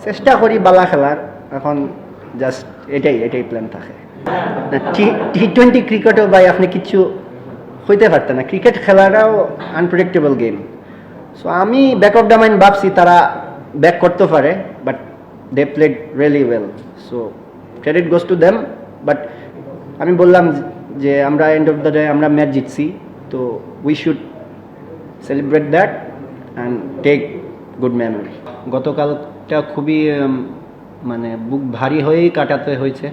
চেষ্টা করি বালা খেলার, এখন জাস্ট এটাই প্ল্যান থাকে। টি-20 ক্রিকেটও ভাই আপনি কিছু হইতে পারতেন না, ক্রিকেট খেলাটাও আনপ্রেডিক্টেবল গেম। সো আমি ব্যাক অফ দ্য মাইন্ড ভাবছি তারা ব্যাক করতে পারে, but they played really well, so credit goes to them. But আমি বললাম যে আমরা এন্ড অফ দ্য ডে আমরা ম্যাচ জিতছি, তো we should celebrate that and take good memory. গতকালটা খুবই মানে বুক ভারী হয়েই কাটাতে হয়েছে।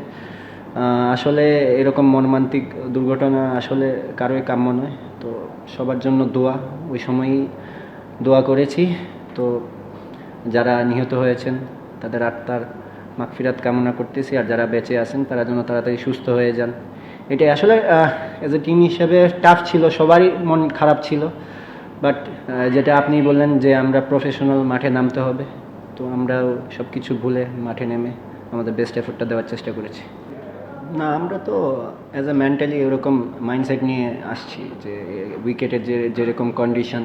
আসলে এরকম মর্মান্তিক দুর্ঘটনা আসলে কারোই কাম্য নয়, তো সবার জন্য দোয়া, ওই সময়ই দোয়া করেছি। তো যারা নিহত হয়েছেন তাদের আত্মার মাগফিরাত কামনা করতেছি, আর যারা বেঁচে আছেন তারা যেন তাড়াতাড়ি সুস্থ হয়ে যান। এটাই আসলে এজ এ টিম হিসেবে টাফ ছিল, সবারই মন খারাপ ছিল, বাট যেটা আপনি বললেন যে আমরা প্রফেশনাল মাঠে নামতে হবে, তো আমরাও সব কিছু ভুলে মাঠে নেমে আমাদের বেস্ট এফোর্টটা দেওয়ার চেষ্টা করেছি। না, আমরা তো অ্যাজ এ মেন্টালি ওরকম মাইন্ডসেট নিয়ে আসছি যে উইকেটের যেরকম কন্ডিশন,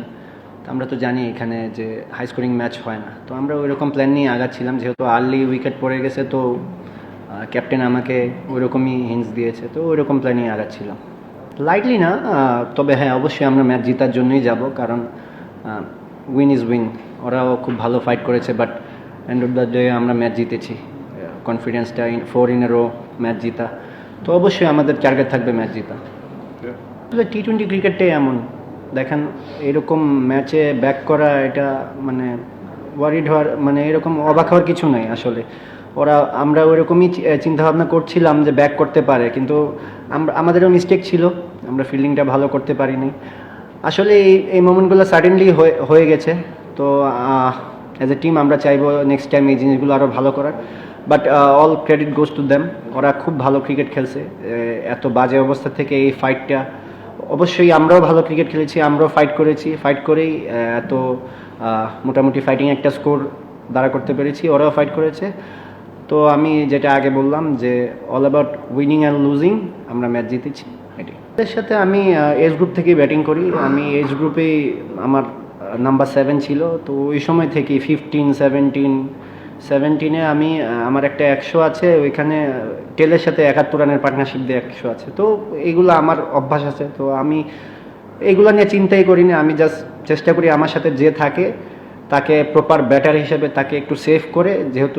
আমরা তো জানি এখানে যে হাই স্কোরিং ম্যাচ হয় না, তো আমরা ওইরকম প্ল্যান নিয়ে আগাচ্ছিলাম। যেহেতু আর্লি উইকেট পড়ে গেছে, তো ক্যাপ্টেন আমাকে ওইরকমই হিন্টস দিয়েছে, তো ওইরকম প্ল্যান নিয়ে আগাচ্ছিলাম। লাইটলি না, তবে হ্যাঁ অবশ্যই আমরা ম্যাচ জেতার জন্যই যাব, কারণ উইন ইজ উইন। ওরাও খুব ভালো ফাইট করেছে, but and of the day আমরা ম্যাচ জিতেছি। কনফিডেন্সটা 4 in a row ম্যাচ জিতা, তো অবশ্যই আমাদের টার্গেট থাকবে ম্যাচ জিতা। টি-20 ক্রিকেটটাই এমন, দেখেন এরকম ম্যাচে ব্যাক করা, এটা মানে ওয়ারিড হওয়ার, মানে এরকম অবাক হওয়ার কিছু নাই আসলে। আমরা ওইরকমই চিন্তাভাবনা করছিলাম যে ব্যাক করতে পারে, কিন্তু আমাদেরও মিস্টেক ছিল, আমরা ফিল্ডিংটা ভালো করতে পারিনি। আসলে এই মোমেন্টগুলো সাডেনলি হয়ে গেছে, তো অ্যাজ এ টিম আমরা চাইবো নেক্সট টাইম এই জিনিসগুলো আরও ভালো করার, but all credit goes to them. ওরা খুব ভালো ক্রিকেট খেলছে, এত বাজে অবস্থা থেকে এই ফাইটটা, অবশ্যই আমরাও ভালো ক্রিকেট খেলেছি, আমরাও ফাইট করেছি, ফাইট করেই এত মোটামুটি ফাইটিং একটা স্কোর দাঁড়া করতে পেরেছি, ওরাও ফাইট করেছে। তো আমি যেটা আগে বললাম যে all about winning and losing, আমরা ম্যাচ জিতেছি এটাই। এর সাথে আমি এজ গ্রুপ থেকেই ব্যাটিং করি, আমি এজ গ্রুপেই আমার নাম্বার 7 ছিল, তো ওই সময় থেকে 15, 17 আমি আমার একটা 100 আছে, ওইখানে টেলের সাথে 71 রানের পার্টনারশিপ দিয়ে 100 আছে, তো এইগুলো আমার অভ্যাস আছে, তো আমি এইগুলো নিয়ে চিন্তাই করি না। আমি জাস্ট চেষ্টা করি আমার সাথে যে থাকে তাকে প্রপার ব্যাটার হিসেবে তাকে একটু সেভ করে, যেহেতু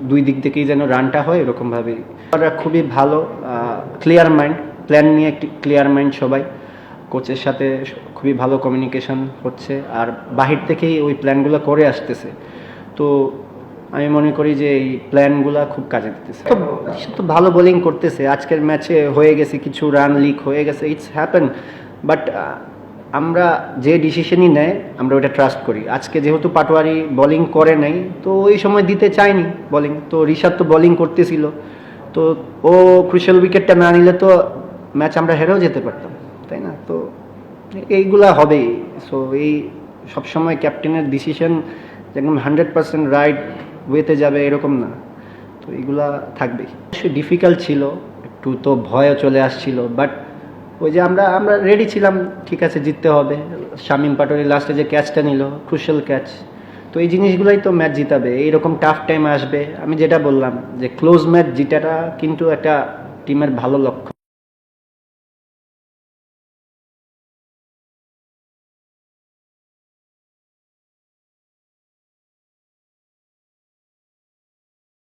দুই দিক থেকেই যেন রানটা হয় এরকমভাবেই। ওরা খুবই ভালো, ক্লিয়ার মাইন্ড, প্ল্যান নিয়ে একটি ক্লিয়ার মাইন্ড সবাই, কোচের সাথে খুবই ভালো কমিউনিকেশন হচ্ছে, আর বাহির থেকেই ওই প্ল্যানগুলো করে আসতেছে। তো আমি মনে করি যে এই প্ল্যানগুলো খুব কাজে দিতেছে। তো ভালো বোলিং করতেছে, আজকের ম্যাচে হয়ে গেছে, কিছু রান লিক হয়ে গেছে, ইটস হ্যাপেন, বাট আমরা যে ডিসিশনই নেয় আমরা ওটা ট্রাস্ট করি। আজকে যেহেতু পাটোয়ারি বোলিং করে নাই, তো ওই সময় দিতে চায়নি বোলিং, তো ঋষাদ তো বোলিং করতেছিল, তো ও ক্রুশিয়াল উইকেটটা না নিলে তো ম্যাচ আমরা হেরেও যেতে পারতাম, তাই না? তো এইগুলা হবেই। সো এই সবসময় ক্যাপ্টেনের ডিসিশন একদম 100% রাইট ওয়েতে যাবে এরকম না, তো এইগুলা থাকবেই। অবশ্যই ডিফিকাল্ট ছিল, একটু তো ভয়ও চলে আসছিল, বাট ওই যে আমরা রেডি ছিলাম, ঠিক আছে জিততে হবে। শামীম পাটোয়ারি লাস্টে যে ক্যাচটা নিল, ক্রুশিয়াল ক্যাচ, তো এই জিনিসগুলোই তো ম্যাচ জিতাবে। এইরকম টাফ টাইম আসবে, আমি যেটা বললাম যে ক্লোজ ম্যাচ জিতাটা কিন্তু একটা টিমের ভালো লক্ষ্য।